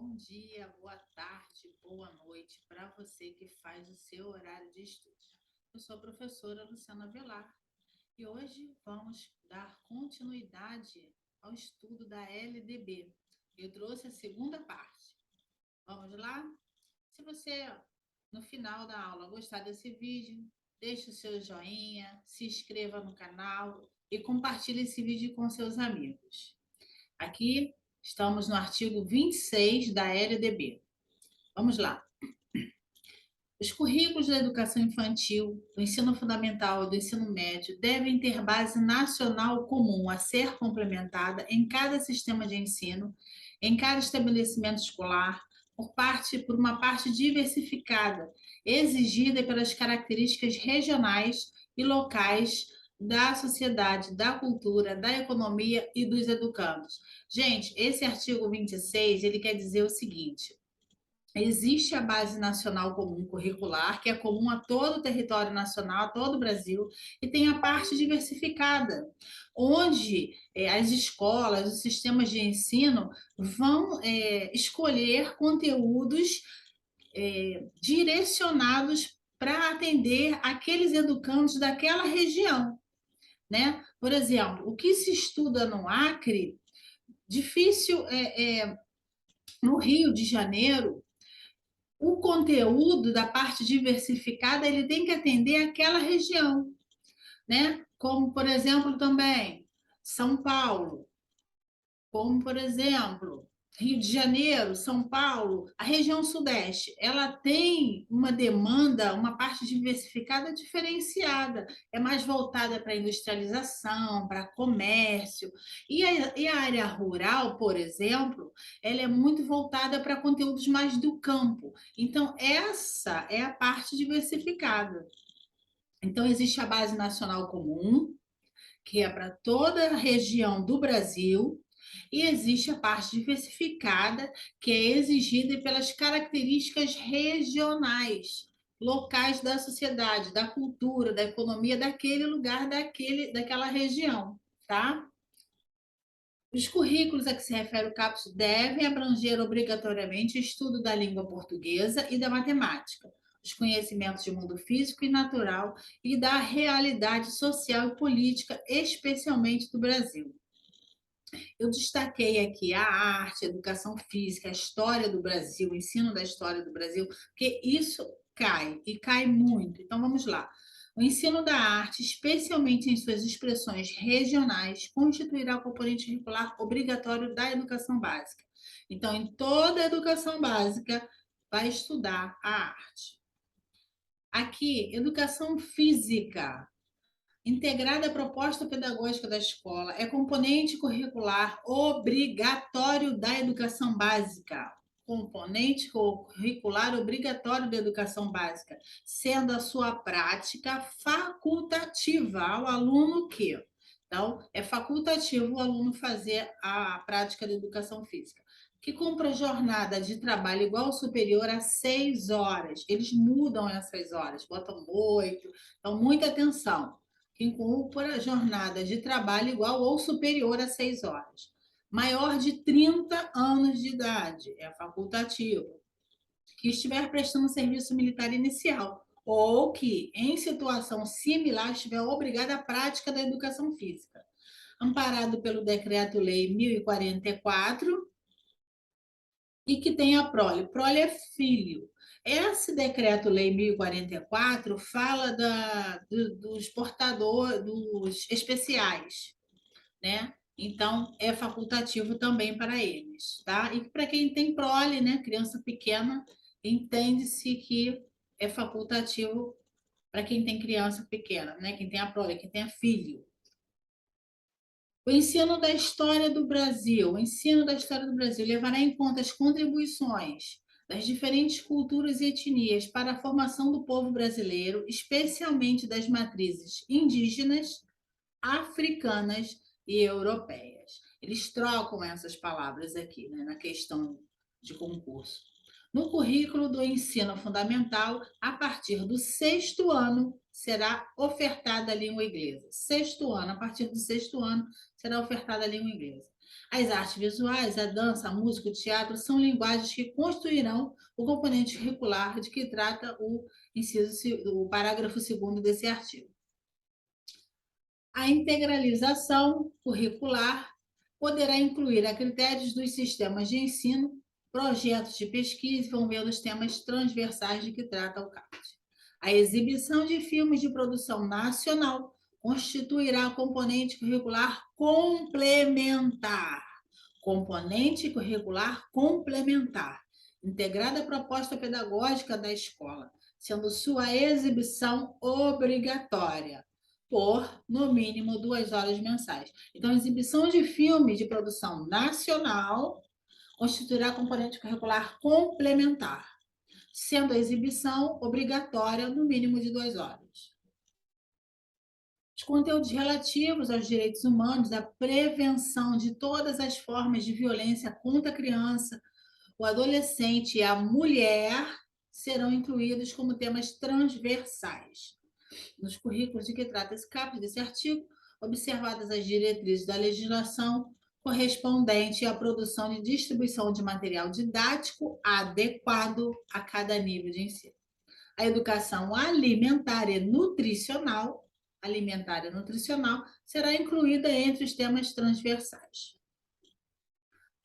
Bom dia, boa tarde, boa noite para você que faz o seu horário de estudo. Eu sou a professora Luciana Velar e hoje vamos dar continuidade ao estudo da LDB. Eu trouxe a segunda parte. Vamos lá? Se você, no final da aula, gostar desse vídeo, deixe o seu joinha, se inscreva no canal e compartilhe esse vídeo com seus amigos. Aqui estamos no artigo 26 da LDB. Vamos lá. Os currículos da educação infantil, do ensino fundamental e do ensino médio devem ter base nacional comum a ser complementada em cada sistema de ensino, em cada estabelecimento escolar, por uma parte diversificada, exigida pelas características regionais e locais da sociedade, da cultura, da economia e dos educandos. Gente, esse artigo 26, ele quer dizer o seguinte: existe a Base Nacional Comum Curricular, que é comum a todo o território nacional, a todo o Brasil, e tem a parte diversificada, onde as escolas, os sistemas de ensino vão escolher conteúdos direcionados para atender aqueles educandos daquela região, né? Por exemplo, o que se estuda no Acre, difícil no Rio de Janeiro. O conteúdo da parte diversificada ele tem que atender aquela região, né? Como, por exemplo, também São Paulo, como, por exemplo, Rio de Janeiro, São Paulo, a região Sudeste, ela tem uma demanda, uma parte diversificada diferenciada, é mais voltada para industrialização, para comércio, e a área rural, por exemplo, ela é muito voltada para conteúdos mais do campo. Então, essa é a parte diversificada. Então, existe a Base Nacional Comum, que é para toda a região do Brasil, e existe a parte diversificada, que é exigida pelas características regionais, locais da sociedade, da cultura, da economia daquele lugar, daquela região, tá? Os currículos a que se refere o CAPES devem abranger obrigatoriamente o estudo da língua portuguesa e da matemática, os conhecimentos de mundo físico e natural e da realidade social e política, especialmente do Brasil. Eu destaquei aqui a arte, a educação física, a história do Brasil, o ensino da história do Brasil, porque isso cai, e cai muito. Então, vamos lá. O ensino da arte, especialmente em suas expressões regionais, constituirá o componente curricular obrigatório da educação básica. Então, em toda a educação básica, vai estudar a arte. Aqui, educação física integrada à proposta pedagógica da escola, é componente curricular obrigatório da educação básica. Componente curricular obrigatório da educação básica, sendo a sua prática facultativa ao aluno que. Então, é facultativo o aluno fazer a prática da educação física, que cumpra jornada de trabalho igual ou superior a 6 horas. Eles mudam essas horas, botam 8. Então, muita atenção, que cumpra jornada de trabalho igual ou superior a 6 horas. Maior de 30 anos de idade, é facultativo, que estiver prestando serviço militar inicial, ou que, em situação similar, estiver obrigado à prática da educação física. Amparado pelo Decreto-Lei 1044, e que tem a prole. Prole é filho. Esse decreto-lei 1044 fala dos portadores, dos especiais, né? Então, é facultativo também para eles, tá? E para quem tem prole, né, criança pequena, entende-se que é facultativo para quem tem criança pequena, né? Quem tem a prole, quem tem a filho. O ensino da história do Brasil. O ensino da história do Brasil levará em conta as contribuições das diferentes culturas e etnias para a formação do povo brasileiro, especialmente das matrizes indígenas, africanas e europeias. Eles trocam essas palavras aqui, né, na questão de concurso. No currículo do ensino fundamental, a partir do sexto ano, será ofertada a língua inglesa. Sexto ano, a partir do sexto ano, será ofertada a língua inglesa. As artes visuais, a dança, a música, o teatro são linguagens que construirão o componente curricular de que trata o parágrafo segundo desse artigo. A integralização curricular poderá incluir a critérios dos sistemas de ensino, projetos de pesquisa e vão ver os temas transversais de que trata o CAPT. A exibição de filmes de produção nacional constituirá componente curricular complementar. Componente curricular complementar, integrada à proposta pedagógica da escola, sendo sua exibição obrigatória por, no mínimo, 2 horas mensais. Então, a exibição de filmes de produção nacional constituirá componente curricular complementar, sendo a exibição obrigatória no mínimo de 2 horas. Os conteúdos relativos aos direitos humanos, a prevenção de todas as formas de violência contra a criança, o adolescente e a mulher serão incluídos como temas transversais nos currículos de que trata esse caput desse artigo, observadas as diretrizes da legislação correspondente à produção e distribuição de material didático adequado a cada nível de ensino. A educação alimentar e nutricional será incluída entre os temas transversais.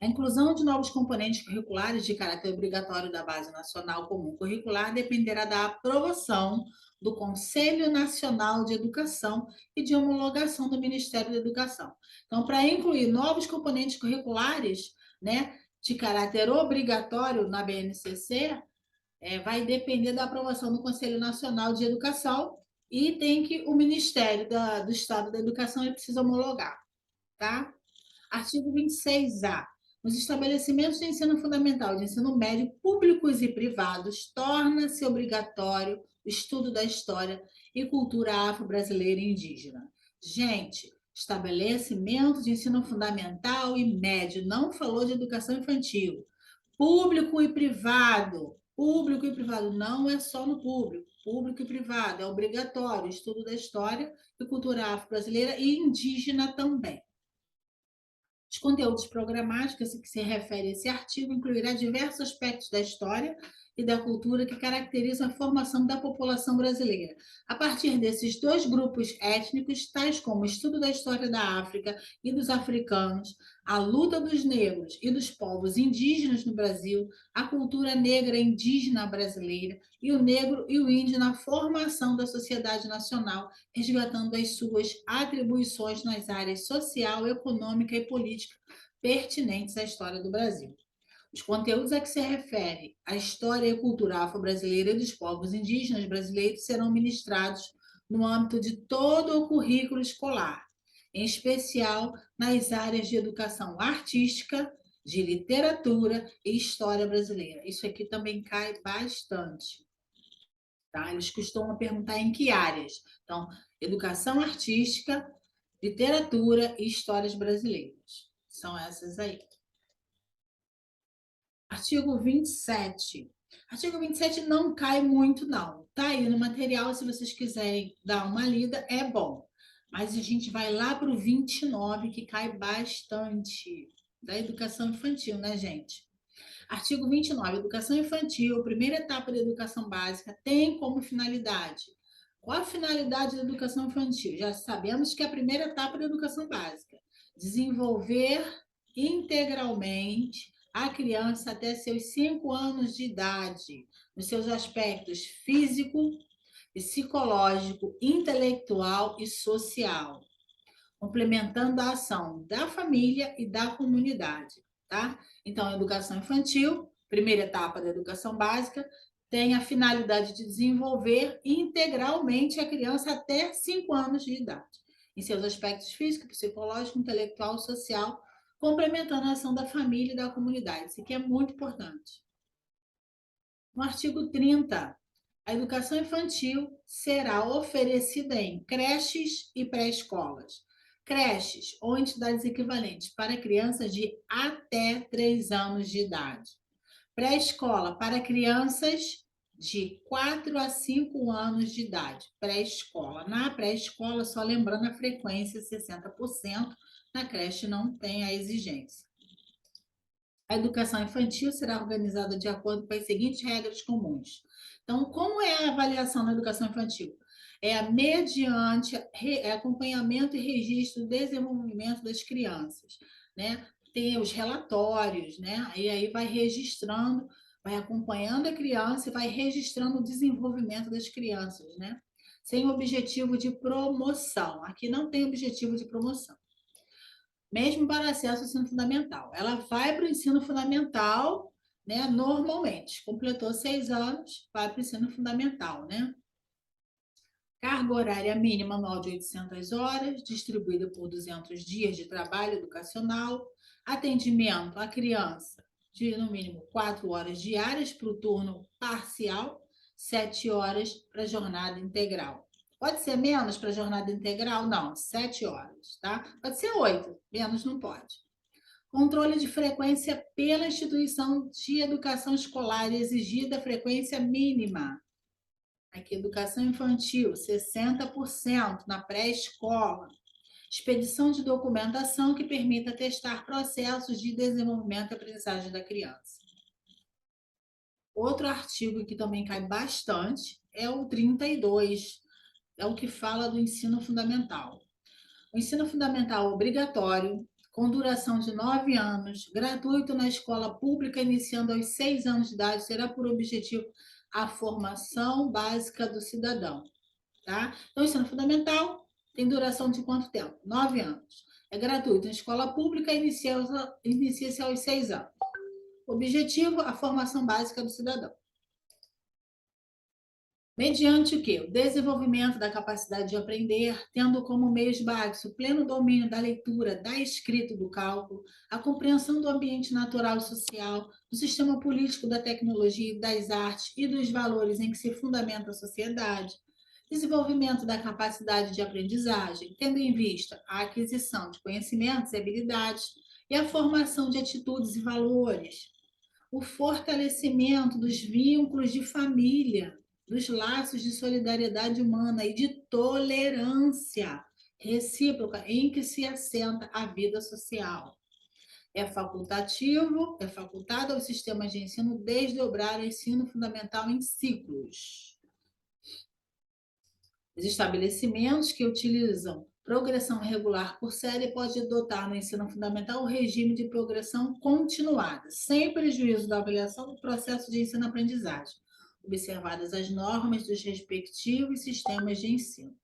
A inclusão de novos componentes curriculares de caráter obrigatório da Base Nacional Comum Curricular dependerá da aprovação do Conselho Nacional de Educação e de homologação do Ministério da Educação. Então, para incluir novos componentes curriculares, né, de caráter obrigatório na BNCC, vai depender da aprovação do Conselho Nacional de Educação e tem que o Ministério do Estado da Educação ele precisa homologar, tá? Artigo 26A. Nos estabelecimentos de ensino fundamental e de ensino médio, públicos e privados, torna-se obrigatório o estudo da história e cultura afro-brasileira e indígena. Gente, estabelecimento de ensino fundamental e médio, não falou de educação infantil. Público e privado. Público e privado, não é só no público. Público e privado, é obrigatório o estudo da história e cultura afro-brasileira e indígena também. Os conteúdos programáticos que se refere a esse artigo incluirá diversos aspectos da história e da cultura que caracterizam a formação da população brasileira, a partir desses dois grupos étnicos, tais como o estudo da história da África e dos africanos, a luta dos negros e dos povos indígenas no Brasil, a cultura negra indígena brasileira e o negro e o índio na formação da sociedade nacional, resgatando as suas atribuições nas áreas social, econômica e política pertinentes à história do Brasil. Os conteúdos a que se refere a história e cultura afro-brasileira e dos povos indígenas brasileiros serão ministrados no âmbito de todo o currículo escolar, em especial nas áreas de educação artística, de literatura e história brasileira. Isso aqui também cai bastante. Tá? Eles costumam perguntar em que áreas. Então, educação artística, literatura e histórias brasileiras. São essas aí. Artigo 27. Artigo 27 não cai muito, não. Tá aí no material, se vocês quiserem dar uma lida, é bom. Mas a gente vai lá para o 29, que cai bastante. Da educação infantil, né, gente? Artigo 29. Educação infantil, primeira etapa da educação básica, tem como finalidade. Qual a finalidade da educação infantil? Já sabemos que é a primeira etapa da educação básica. Desenvolver integralmente a criança até seus 5 anos de idade, nos seus aspectos físico, psicológico, intelectual e social, complementando a ação da família e da comunidade, tá? Então, a educação infantil, primeira etapa da educação básica, tem a finalidade de desenvolver integralmente a criança até 5 anos de idade, em seus aspectos físico, psicológico, intelectual, social, complementando a ação da família e da comunidade. Isso aqui é muito importante. No artigo 30, a educação infantil será oferecida em creches e pré-escolas. Creches ou entidades equivalentes para crianças de até 3 anos de idade. Pré-escola para crianças de 4 a 5 anos de idade. Pré-escola. Na pré-escola, só lembrando a frequência, 60%, Na creche não tem a exigência. A educação infantil será organizada de acordo com as seguintes regras comuns. Então, como é a avaliação na educação infantil? Mediante acompanhamento e registro do desenvolvimento das crianças, né? Tem os relatórios, né? E aí vai registrando, vai acompanhando a criança e vai registrando o desenvolvimento das crianças, né? Sem objetivo de promoção. Aqui não tem objetivo de promoção mesmo para acesso ao ensino fundamental. Ela vai para o ensino fundamental, né, normalmente. Completou 6 anos, vai para o ensino fundamental, né? Carga horária mínima anual de 800 horas, distribuída por 200 dias de trabalho educacional. Atendimento à criança de, no mínimo, 4 horas diárias para o turno parcial, 7 horas para a jornada integral. Pode ser menos para a jornada integral? Não, 7 horas, tá? Pode ser 8, menos não pode. Controle de frequência pela instituição de educação escolar, exigida a frequência mínima. Aqui, educação infantil, 60% na pré-escola. Expedição de documentação que permita testar processos de desenvolvimento e aprendizagem da criança. Outro artigo que também cai bastante é o 32, é o que fala do ensino fundamental. O ensino fundamental obrigatório, com duração de 9 anos, gratuito na escola pública, iniciando aos 6 anos de idade, terá por objetivo a formação básica do cidadão. Tá? Então, o ensino fundamental tem duração de quanto tempo? 9 anos. É gratuito na escola pública, inicia-se aos 6 anos. Objetivo, a formação básica do cidadão. Mediante o quê? O desenvolvimento da capacidade de aprender, tendo como meios básicos o pleno domínio da leitura, da escrita e do cálculo, a compreensão do ambiente natural e social, do sistema político, da tecnologia, das artes e dos valores em que se fundamenta a sociedade, desenvolvimento da capacidade de aprendizagem, tendo em vista a aquisição de conhecimentos e habilidades e a formação de atitudes e valores, o fortalecimento dos vínculos de família, dos laços de solidariedade humana e de tolerância recíproca em que se assenta a vida social. É facultativo, é facultado aos sistemas de ensino desdobrar o ensino fundamental em ciclos. Os estabelecimentos que utilizam progressão regular por série podem adotar no ensino fundamental o regime de progressão continuada, sem prejuízo da avaliação do processo de ensino-aprendizagem, observadas as normas dos respectivos sistemas de ensino.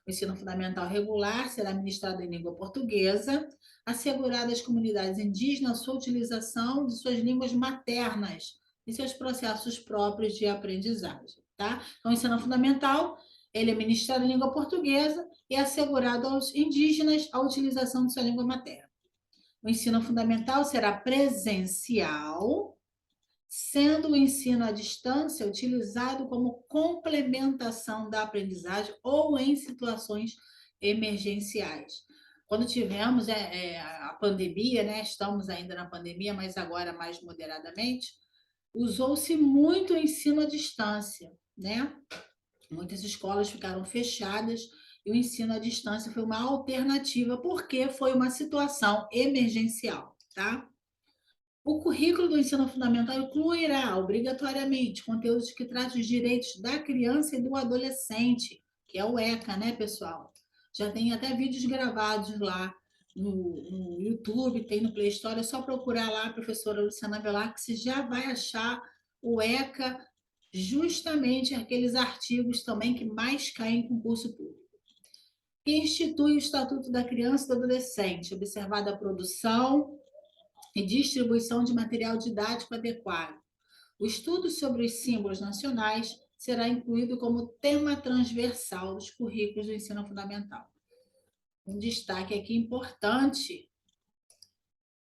O ensino fundamental regular será ministrado em língua portuguesa, assegurada às comunidades indígenas a sua utilização de suas línguas maternas e seus processos próprios de aprendizagem. Tá? Então, o ensino fundamental ele é ministrado em língua portuguesa e é assegurado aos indígenas a utilização de sua língua materna. O ensino fundamental será presencial, sendo o ensino à distância utilizado como complementação da aprendizagem ou em situações emergenciais. Quando tivemos a pandemia, né, estamos ainda na pandemia, mas agora mais moderadamente, usou-se muito o ensino à distância, né? Muitas escolas ficaram fechadas e o ensino à distância foi uma alternativa, porque foi uma situação emergencial, tá? O currículo do ensino fundamental incluirá, obrigatoriamente, conteúdos que tratem os direitos da criança e do adolescente, que é o ECA, né, pessoal? Já tem até vídeos gravados lá no YouTube, tem no Play Store, é só procurar lá a professora Luciana Velar, que você já vai achar o ECA, justamente aqueles artigos também que mais caem em concurso público. Que institui o Estatuto da Criança e do Adolescente, observada a produção e distribuição de material didático adequado. O estudo sobre os símbolos nacionais será incluído como tema transversal dos currículos do ensino fundamental. Um destaque aqui importante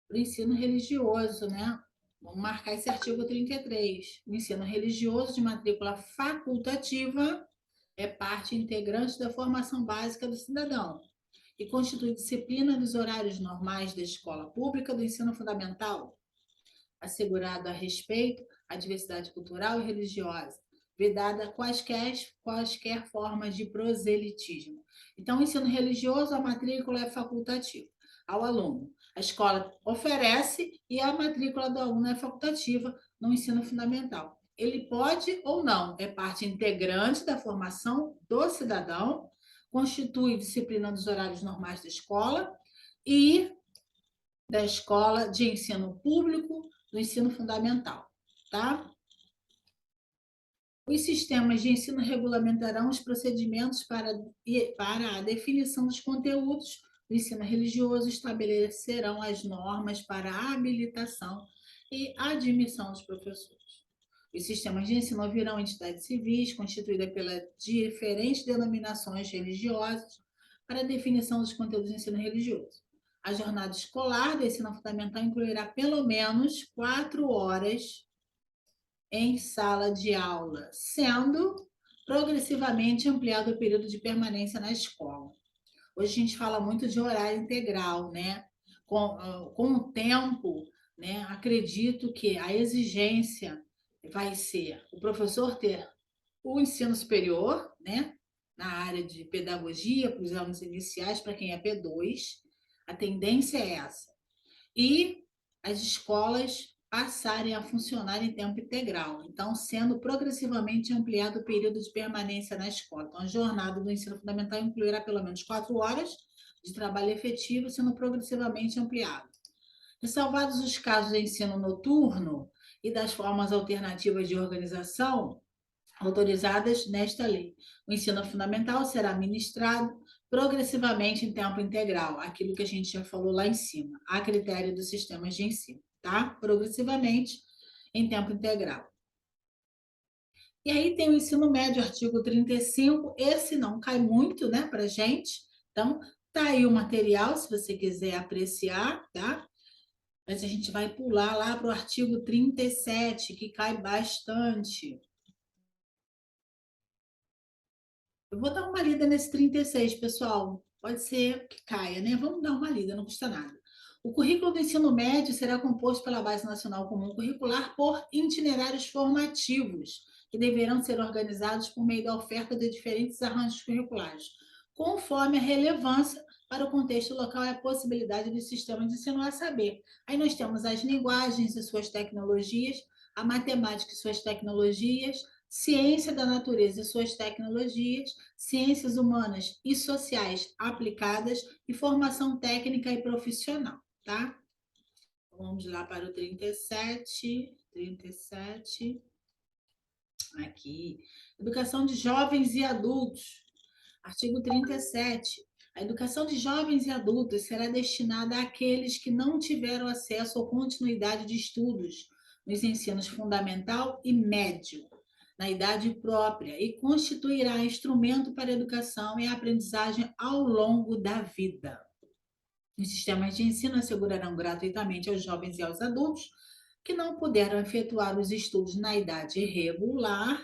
para o ensino religioso, né? Vamos marcar esse artigo 33. O ensino religioso de matrícula facultativa é parte integrante da formação básica do cidadão e constitui disciplina dos horários normais da escola pública do ensino fundamental, assegurado a respeito à diversidade cultural e religiosa, vedada quaisquer formas de proselitismo. Então, o ensino religioso, a matrícula é facultativa. ao aluno. A escola oferece e a matrícula do aluno é facultativa no ensino fundamental. Ele pode ou não, é parte integrante da formação do cidadão, constitui disciplina dos horários normais da escola e da escola de ensino público, do ensino fundamental, tá? Os sistemas de ensino regulamentarão os procedimentos para a definição dos conteúdos do ensino religioso, estabelecerão as normas para a habilitação e admissão dos professores. Os sistemas de ensino ouvirão entidades civis constituídas pelas diferentes denominações religiosas para a definição dos conteúdos do ensino religioso. A jornada escolar do ensino fundamental incluirá pelo menos 4 horas em sala de aula, sendo progressivamente ampliado o período de permanência na escola. Hoje a gente fala muito de horário integral, né? Com o tempo, né, acredito que a exigência vai ser o professor ter o ensino superior, né, na área de pedagogia, para os alunos iniciais, para quem é P2, a tendência é essa. E as escolas passarem a funcionar em tempo integral, então sendo progressivamente ampliado o período de permanência na escola. Então, a jornada do ensino fundamental incluirá pelo menos 4 horas de trabalho efetivo, sendo progressivamente ampliado. Ressalvados os casos de ensino noturno e das formas alternativas de organização autorizadas nesta lei, o ensino fundamental será ministrado progressivamente em tempo integral, aquilo que a gente já falou lá em cima, a critério dos sistemas de ensino, tá? Progressivamente em tempo integral. E aí tem o ensino médio, artigo 35, esse não cai muito, né, pra gente, então tá aí o material, se você quiser apreciar, tá? Mas a gente vai pular lá para o artigo 37, que cai bastante. Eu vou dar uma lida nesse 36, pessoal. Pode ser que caia, né? Vamos dar uma lida, não custa nada. O currículo do ensino médio será composto pela Base Nacional Comum Curricular por itinerários formativos, que deverão ser organizados por meio da oferta de diferentes arranjos curriculares, conforme a relevância para o contexto local e a possibilidade do sistema de ensino a saber. Aí nós temos as linguagens e suas tecnologias, a matemática e suas tecnologias, ciência da natureza e suas tecnologias, ciências humanas e sociais aplicadas e formação técnica e profissional, tá? Vamos lá para o 37. Aqui. Educação de jovens e adultos. Artigo 37. A educação de jovens e adultos será destinada àqueles que não tiveram acesso ou continuidade de estudos nos ensinos fundamental e médio, na idade própria, e constituirá instrumento para a educação e a aprendizagem ao longo da vida. Os sistemas de ensino assegurarão gratuitamente aos jovens e aos adultos que não puderam efetuar os estudos na idade regular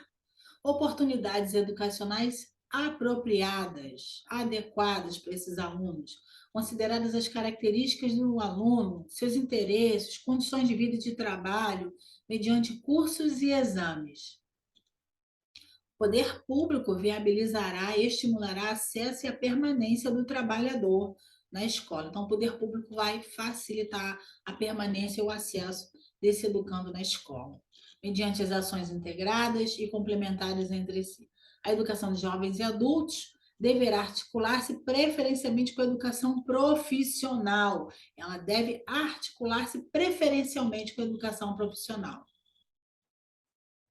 oportunidades educacionais apropriadas, adequadas para esses alunos, consideradas as características do aluno, seus interesses, condições de vida e de trabalho, mediante cursos e exames. O poder público viabilizará e estimulará acesso e a permanência do trabalhador na escola. Então, o poder público vai facilitar a permanência e o acesso desse educando na escola, mediante as ações integradas e complementares entre si. A educação de jovens e adultos deverá articular-se preferencialmente com a educação profissional. Ela deve articular-se preferencialmente com a educação profissional.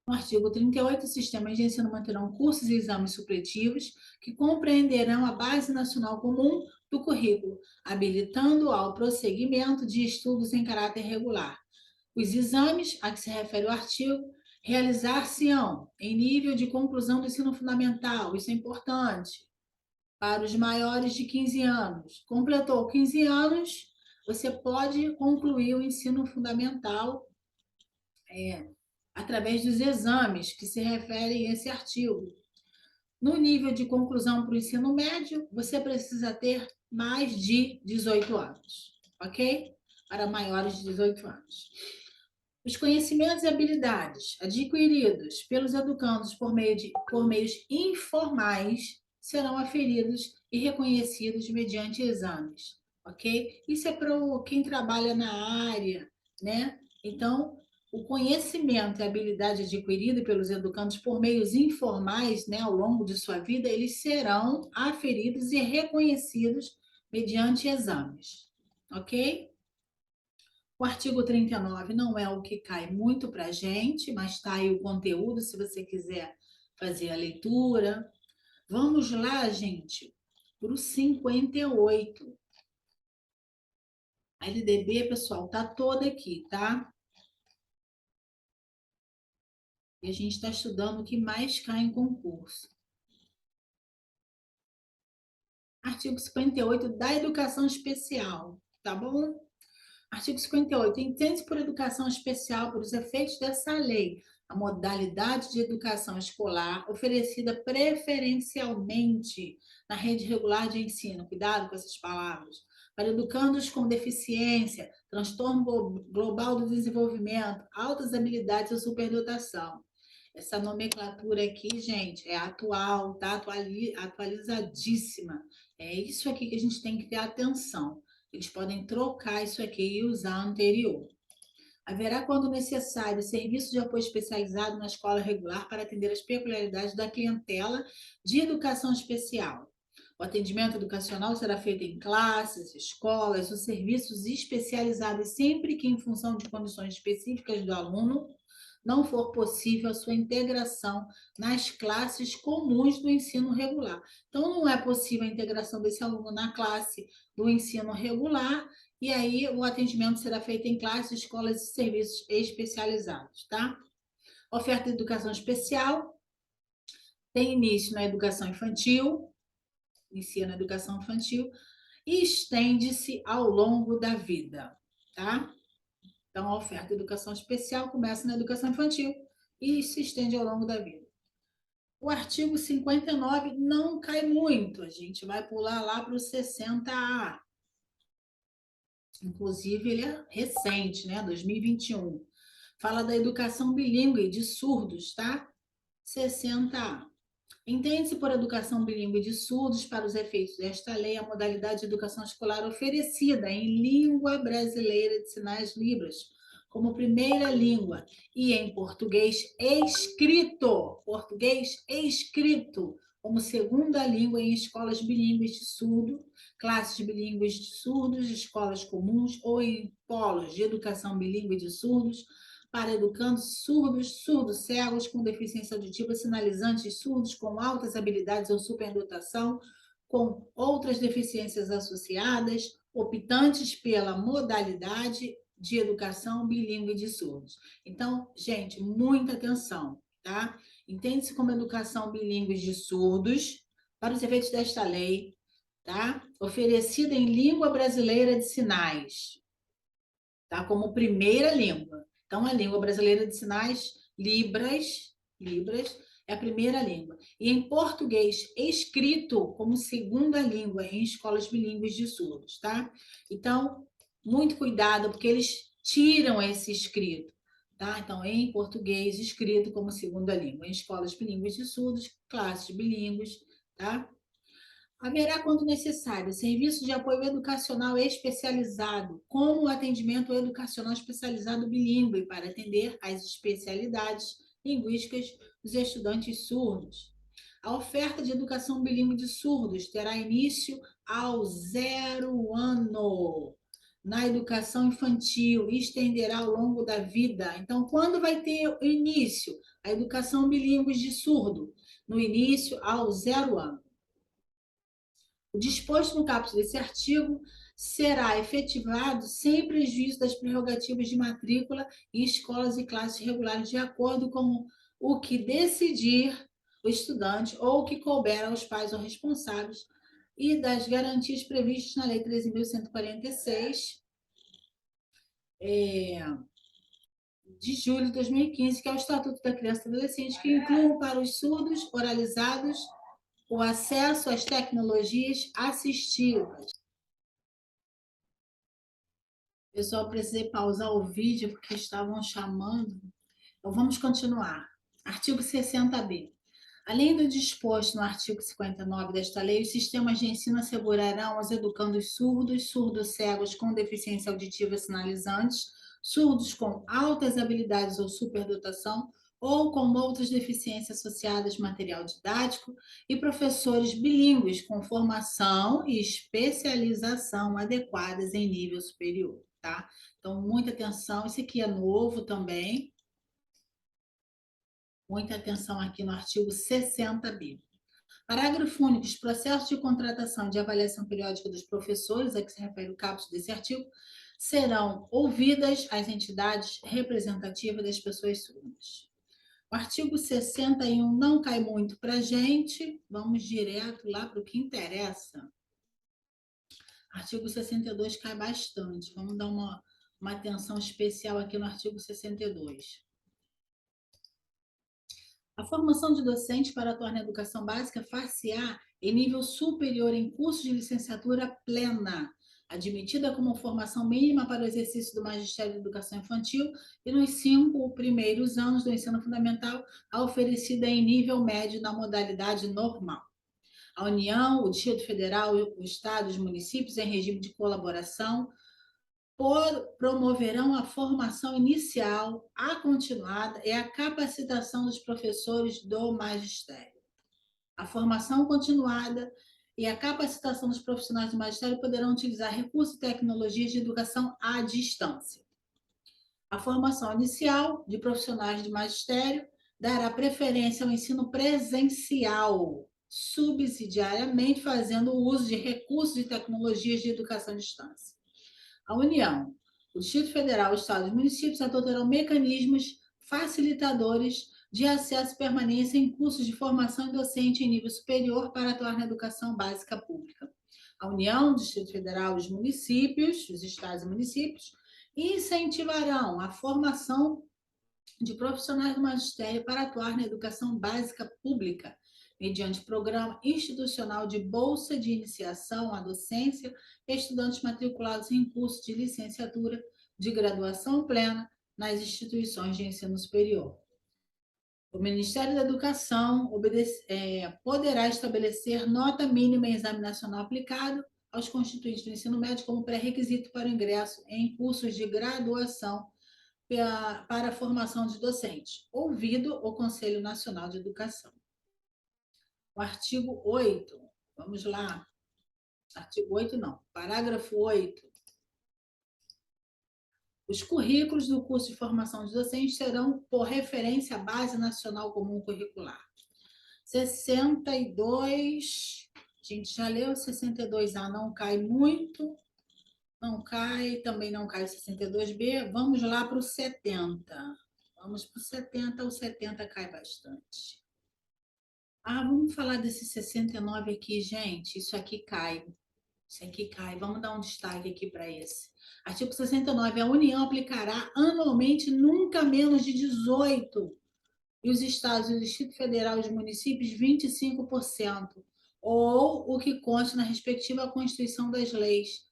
No artigo 38, os sistemas de ensino manterão cursos e exames supletivos que compreenderão a base nacional comum do currículo, habilitando ao prosseguimento de estudos em caráter regular. Os exames a que se refere o artigo realizar-se-ão em nível de conclusão do ensino fundamental, isso é importante, para os maiores de 15 anos. Completou 15 anos, você pode concluir o ensino fundamental através dos exames que se referem a esse artigo. No nível de conclusão para o ensino médio, você precisa ter mais de 18 anos, ok? Para maiores de 18 anos. Os conhecimentos e habilidades adquiridos pelos educandos por meios informais serão aferidos e reconhecidos mediante exames ok? Isso é para quem trabalha na área, né? Então, o conhecimento e a habilidade adquirida pelos educandos por meios informais, né, ao longo de sua vida, eles serão aferidos e reconhecidos mediante exames, ok? O artigo 39 não é o que cai muito para a gente, mas está aí o conteúdo, se você quiser fazer a leitura. Vamos lá, gente, para o 58. A LDB, pessoal, tá toda aqui, tá? E a gente está estudando o que mais cai em concurso. Artigo 58 da educação especial, tá bom? Artigo 58. Entende-se por educação especial, por os efeitos dessa lei, a modalidade de educação escolar oferecida preferencialmente na rede regular de ensino. Cuidado com essas palavras. Para educandos com deficiência, transtorno global do desenvolvimento, altas habilidades ou superdotação. Essa nomenclatura aqui, gente, é atual, tá? Atualizadíssima. É isso aqui que a gente tem que ter atenção. Eles podem trocar isso aqui e usar a anterior. Haverá, quando necessário, serviço de apoio especializado na escola regular para atender as peculiaridades da clientela de educação especial. O atendimento educacional será feito em classes, escolas ou serviços especializados, sempre que, em função de condições específicas do aluno, não for possível a sua integração nas classes comuns do ensino regular. Então, não é possível a integração desse aluno na classe do ensino regular, e aí o atendimento será feito em classes, escolas e serviços especializados, tá? Oferta de educação especial tem início na educação infantil, inicia na educação infantil, e estende-se ao longo da vida, tá? Então, a oferta de educação especial começa na educação infantil e se estende ao longo da vida. O artigo 59 não cai muito, a gente vai pular lá para o 60A. Inclusive, ele é recente, né? 2021. Fala da educação bilíngue de surdos, tá? 60A. Entende-se por educação bilíngue de surdos, para os efeitos desta lei, a modalidade de educação escolar oferecida em língua brasileira de sinais Libras, como primeira língua, e em português escrito, como segunda língua em escolas bilíngues de surdo, classes bilíngues de surdos, escolas comuns ou em polos de educação bilíngue de surdos, para educandos surdos, surdos cegos com deficiência auditiva, sinalizantes surdos com altas habilidades ou superdotação, com outras deficiências associadas, optantes pela modalidade de educação bilíngue de surdos. Então, gente, muita atenção, tá? Entende-se como educação bilíngue de surdos, para os efeitos desta lei, tá? Oferecida em língua brasileira de sinais, tá? Como primeira língua. Então, a língua brasileira de sinais, Libras, é a primeira língua. E em português escrito como segunda língua em escolas bilíngues de surdos, tá? Então, muito cuidado, porque eles tiram esse escrito, tá? Então, em português escrito como segunda língua, em escolas bilíngues de surdos, classes bilíngues, tá? Haverá, quando necessário, serviço de apoio educacional especializado, como o atendimento educacional especializado bilíngue, para atender às especialidades linguísticas dos estudantes surdos. A oferta de educação bilíngue de surdos terá início ao 0 ano na educação infantil e estenderá ao longo da vida. Então, quando vai ter início a educação bilíngue de surdo? No início, ao 0 ano. O disposto no caput desse artigo será efetivado sem prejuízo das prerrogativas de matrícula em escolas e classes regulares, de acordo com o que decidir o estudante ou o que couber aos pais ou responsáveis, e das garantias previstas na Lei 13.146, de julho de 2015, que é o Estatuto da Criança e Adolescente, que inclui para os surdos oralizados o acesso às tecnologias assistivas. Eu só precisei pausar o vídeo porque estavam chamando. Então, vamos continuar. Artigo 60B. Além do disposto no artigo 59 desta lei, os sistemas de ensino assegurarão aos educandos surdos, surdos-cegos com deficiência auditiva sinalizantes, surdos com altas habilidades ou superdotação, ou com outras deficiências associadas material didático, e professores bilíngues com formação e especialização adequadas em nível superior, tá? Então, muita atenção, isso aqui é novo também, muita atenção aqui no artigo 60b. Parágrafo único. Os processos de contratação e de avaliação periódica dos professores, a que se refere o caput desse artigo, serão ouvidas as entidades representativas das pessoas surdas. O artigo 61 não cai muito para a gente, vamos direto lá para o que interessa. Artigo 62 cai bastante, vamos dar uma atenção especial aqui no artigo 62. A formação de docentes para atuar na educação básica far-se-á em nível superior em curso de licenciatura plena, admitida como formação mínima para o exercício do magistério de educação infantil e nos 5 primeiros anos do ensino fundamental, a oferecida em nível médio na modalidade normal. A União, o Distrito Federal, o Estado e os municípios, em regime de colaboração, promoverão a formação inicial, a continuada e a capacitação dos professores do magistério. A formação continuada e a capacitação dos profissionais do magistério poderão utilizar recursos e tecnologias de educação à distância. A formação inicial de profissionais de magistério dará preferência ao ensino presencial, subsidiariamente fazendo uso de recursos e tecnologias de educação à distância. A União, o Distrito Federal, o Estado e os municípios adotarão mecanismos facilitadores de acesso e permanência em cursos de formação docente em nível superior para atuar na educação básica pública. A União, o Distrito Federal e os municípios, os estados e municípios, incentivarão a formação de profissionais do magistério para atuar na educação básica pública, mediante programa institucional de bolsa de iniciação à docência, estudantes matriculados em curso de licenciatura de graduação plena nas instituições de ensino superior. O Ministério da Educação poderá estabelecer nota mínima em exame nacional aplicado aos constituintes do ensino médio como pré-requisito para o ingresso em cursos de graduação para a formação de docentes, ouvido o Conselho Nacional de Educação. O artigo 8, vamos lá. Artigo 8 não, parágrafo 8. Os currículos do curso de formação de docentes serão por referência à Base Nacional Comum Curricular. 62, a gente já leu, 62A não cai muito, não cai, também não cai 62B. Vamos lá para o 70. Vamos para o 70, o 70 cai bastante. Vamos falar desse 69 aqui, gente. Isso aqui cai. Isso aqui cai. Vamos dar um destaque aqui para esse. Artigo 69. A União aplicará anualmente nunca menos de 18%. E os estados e o Distrito Federal e os municípios, 25%. Ou o que conste na respectiva Constituição das leis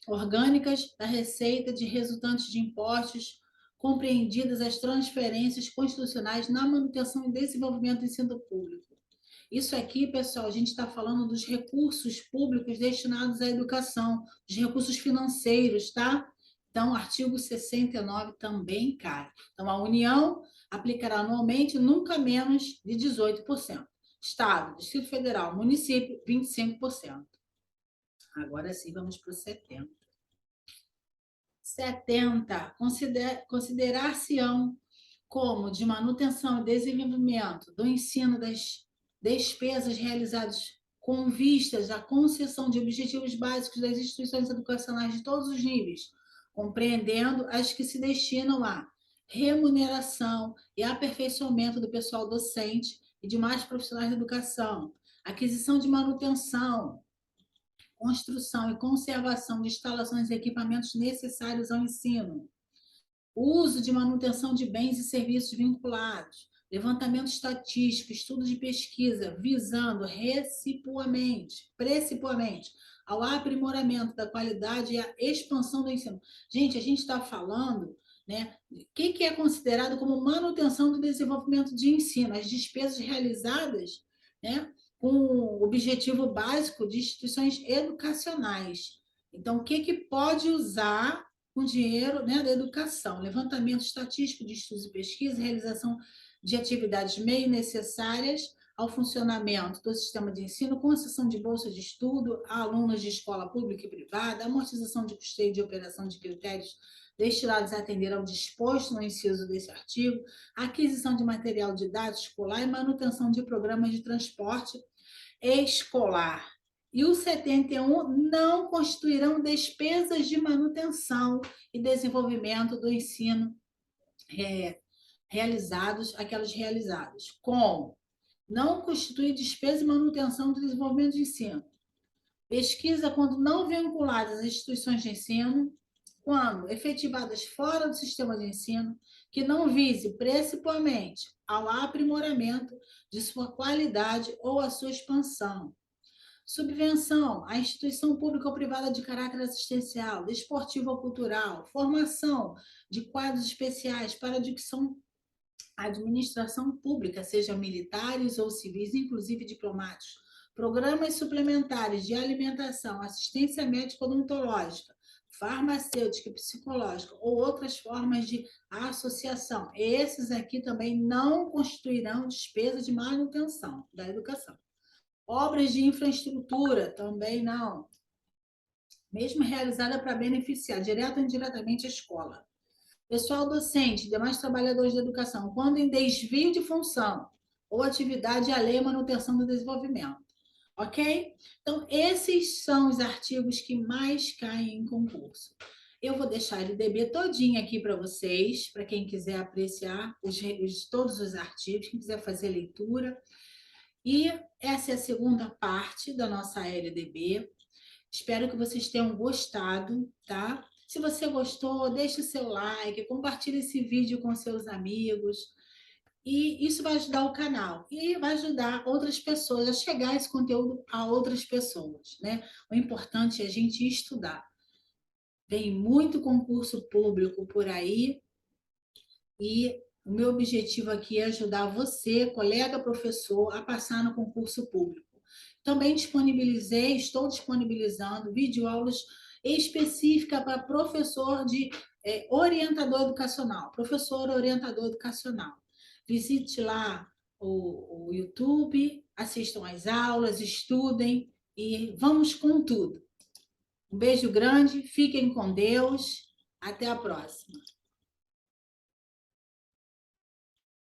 orgânicas da receita de resultantes de impostos, compreendidas as transferências constitucionais na manutenção e desenvolvimento do ensino público. Isso aqui, pessoal, a gente está falando dos recursos públicos destinados à educação, dos recursos financeiros, tá? Então, o artigo 69 também cai. Então, a União aplicará anualmente nunca menos de 18%. Estado, Distrito Federal, município, 25%. Agora sim, vamos para o 70. 70. Considerar-se-ão como de manutenção e desenvolvimento do ensino das despesas realizadas com vistas à concessão de objetivos básicos das instituições educacionais de todos os níveis, compreendendo as que se destinam à remuneração e aperfeiçoamento do pessoal docente e demais profissionais da educação, aquisição de manutenção, construção e conservação de instalações e equipamentos necessários ao ensino, uso de manutenção de bens e serviços vinculados, levantamento estatístico, estudo de pesquisa, visando principalmente, ao aprimoramento da qualidade e à expansão do ensino. Gente, a gente está falando né? O que é considerado como manutenção do desenvolvimento de ensino? As despesas realizadas, né, com o objetivo básico de instituições educacionais. Então, o que pode usar com dinheiro, né, da educação? Levantamento estatístico de estudos e pesquisa, realização de atividades meio necessárias ao funcionamento do sistema de ensino, concessão de bolsa de estudo a alunos de escola pública e privada, amortização de custeio de operação de critérios destinados a atender ao disposto no inciso desse artigo, aquisição de material didático escolar e manutenção de programas de transporte escolar. E o 71 não constituirão despesas de manutenção e desenvolvimento do ensino aquelas realizadas, com não constitui despesa e manutenção do desenvolvimento de ensino. Pesquisa quando não vinculadas às instituições de ensino, quando efetivadas fora do sistema de ensino, que não vise principalmente ao aprimoramento de sua qualidade ou a sua expansão. Subvenção à instituição pública ou privada de caráter assistencial, desportiva ou cultural, formação de quadros especiais para a administração pública, seja militares ou civis, inclusive diplomáticos, programas suplementares de alimentação, assistência médico-odontológica, farmacêutica e psicológica ou outras formas de associação. Esses aqui também não constituirão despesa de manutenção da educação. Obras de infraestrutura também não, mesmo realizada para beneficiar direta ou indiretamente a escola. Pessoal docente, demais trabalhadores da educação, quando em desvio de função ou atividade alheia à manutenção do desenvolvimento. Ok? Então, esses são os artigos que mais caem em concurso. Eu vou deixar o LDB todinho aqui para vocês, para quem quiser apreciar todos os artigos, quem quiser fazer leitura. E essa é a segunda parte da nossa LDB. Espero que vocês tenham gostado, tá? Se você gostou, deixe o seu like, compartilhe esse vídeo com seus amigos. E isso vai ajudar o canal e vai ajudar outras pessoas a chegar esse conteúdo a outras pessoas, né? O importante é a gente estudar. Tem muito concurso público por aí e o meu objetivo aqui é ajudar você, colega professor, a passar no concurso público. Também estou disponibilizando videoaulas específicas para professor de orientador educacional, professor orientador educacional. Visite lá o YouTube, assistam às aulas, estudem e vamos com tudo. Um beijo grande, fiquem com Deus, até a próxima.